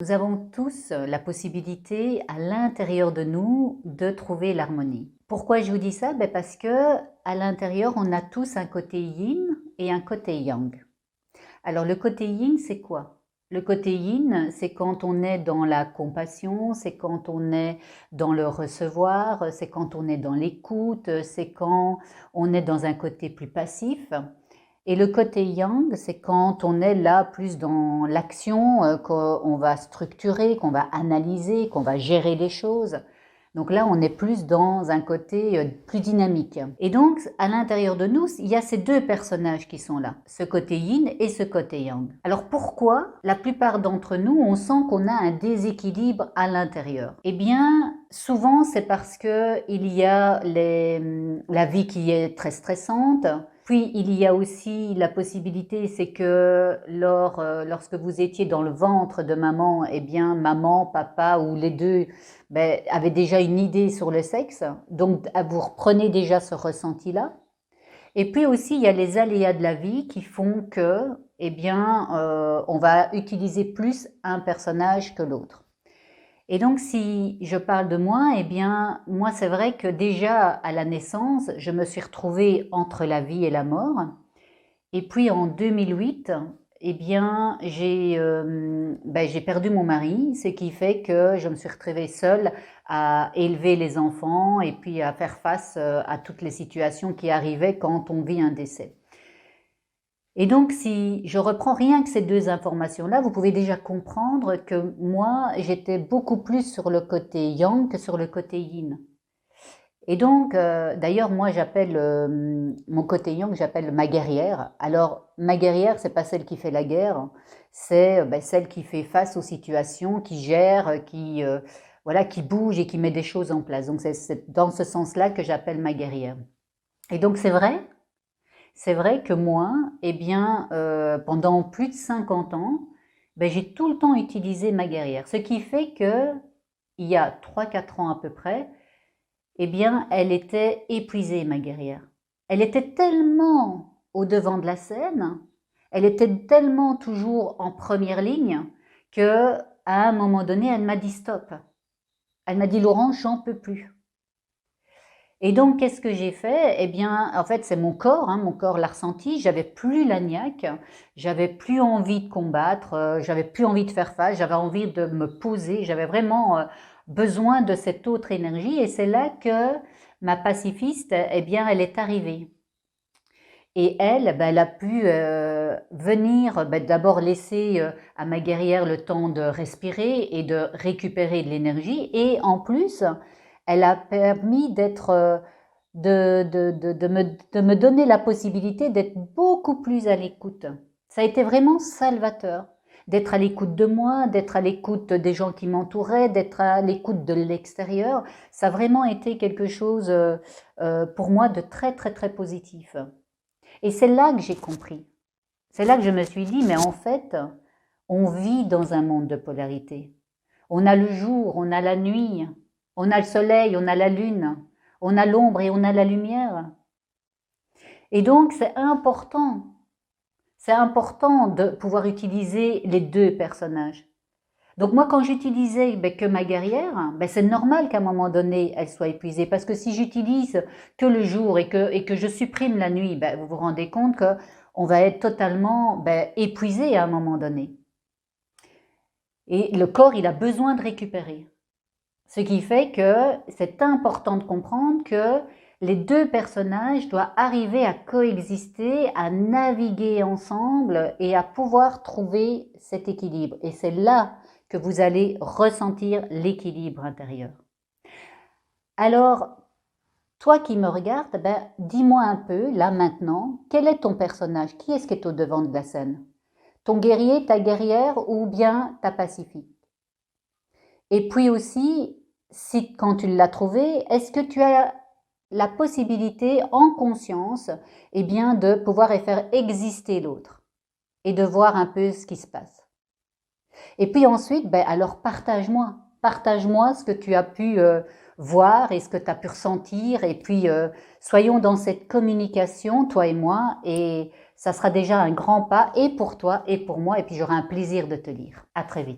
Nous avons tous la possibilité à l'intérieur de nous de trouver l'harmonie. Pourquoi je vous dis ça? Parce que à l'intérieur, on a tous un côté yin et un côté yang. Alors le côté yin, c'est quoi? Le côté yin, c'est quand on est dans la compassion, c'est quand on est dans le recevoir, c'est quand on est dans l'écoute, c'est quand on est dans un côté plus passif. Et le côté yang, c'est quand on est là plus dans l'action, qu'on va structurer, qu'on va analyser, qu'on va gérer les choses. Donc là, on est plus dans un côté plus dynamique. Et donc, à l'intérieur de nous, il y a ces deux personnages qui sont là, ce côté yin et ce côté yang. Alors pourquoi la plupart d'entre nous, on sent qu'on a un déséquilibre à l'intérieur? Eh bien, souvent, c'est parce que il y a la vie qui est très stressante. Puis, il y a aussi la possibilité, c'est que lorsque vous étiez dans le ventre de maman, eh bien, maman, papa ou les deux avaient déjà une idée sur le sexe. Donc, vous reprenez déjà ce ressenti-là. Et puis aussi, il y a les aléas de la vie qui font que, eh bien, on va utiliser plus un personnage que l'autre. Et donc, si je parle de moi, eh bien, moi, c'est vrai que déjà à la naissance, je me suis retrouvée entre la vie et la mort. Et puis en 2008, eh bien, j'ai perdu mon mari, ce qui fait que je me suis retrouvée seule à élever les enfants et puis à faire face à toutes les situations qui arrivaient quand on vit un décès. Et donc, si je reprends rien que ces deux informations-là, vous pouvez déjà comprendre que moi, j'étais beaucoup plus sur le côté yang que sur le côté yin. Et donc, d'ailleurs, moi, j'appelle mon côté yang, j'appelle ma guerrière. Alors, ma guerrière, c'est pas celle qui fait la guerre, c'est celle qui fait face aux situations, qui gère, voilà, qui bouge et qui met des choses en place. Donc, c'est dans ce sens-là que j'appelle ma guerrière. Et donc, c'est vrai que moi, eh bien, pendant plus de 50 ans, j'ai tout le temps utilisé ma guerrière. Ce qui fait que, il y a 3-4 ans à peu près, eh bien, elle était épuisée, ma guerrière. Elle était tellement au devant de la scène, elle était tellement toujours en première ligne que, à un moment donné, elle m'a dit stop. Elle m'a dit Laurent, j'en peux plus. Et donc, qu'est-ce que j'ai fait? Eh bien, en fait, c'est mon corps l'a ressenti. J'avais plus la niaque, j'avais plus envie de combattre, j'avais plus envie de faire face, j'avais envie de me poser, j'avais vraiment besoin de cette autre énergie. Et c'est là que ma pacifiste, eh bien, elle est arrivée. Et elle, elle a pu venir d'abord laisser à ma guerrière le temps de respirer et de récupérer de l'énergie. Et en plus, elle a permis de me donner la possibilité d'être beaucoup plus à l'écoute. Ça a été vraiment salvateur d'être à l'écoute de moi, d'être à l'écoute des gens qui m'entouraient, d'être à l'écoute de l'extérieur. Ça a vraiment été quelque chose pour moi de très très très positif. Et c'est là que j'ai compris. C'est là que je me suis dit, mais en fait, on vit dans un monde de polarité. On a le jour, on a la nuit, on a le soleil, on a la lune, on a l'ombre et on a la lumière. Et donc, c'est important de pouvoir utiliser les deux personnages. Donc moi, quand j'utilisais que ma guerrière, c'est normal qu'à un moment donné, elle soit épuisée. Parce que si j'utilise que le jour et que je supprime la nuit, vous vous rendez compte qu'on va être totalement épuisé à un moment donné. Et le corps, il a besoin de récupérer. Ce qui fait que c'est important de comprendre que les deux personnages doivent arriver à coexister, à naviguer ensemble et à pouvoir trouver cet équilibre. Et c'est là que vous allez ressentir l'équilibre intérieur. Alors, toi qui me regardes, dis-moi un peu, là maintenant, quel est ton personnage? Qui est-ce qui est au devant de la scène? Ton guerrier, ta guerrière ou bien ta pacifique? Et puis aussi, si quand tu l'as trouvé, est-ce que tu as la possibilité en conscience de pouvoir faire exister l'autre et de voir un peu ce qui se passe. Et puis ensuite, alors partage-moi ce que tu as pu voir et ce que tu as pu ressentir et puis soyons dans cette communication, toi et moi, et ça sera déjà un grand pas et pour toi et pour moi et puis j'aurai un plaisir de te lire. À très vite.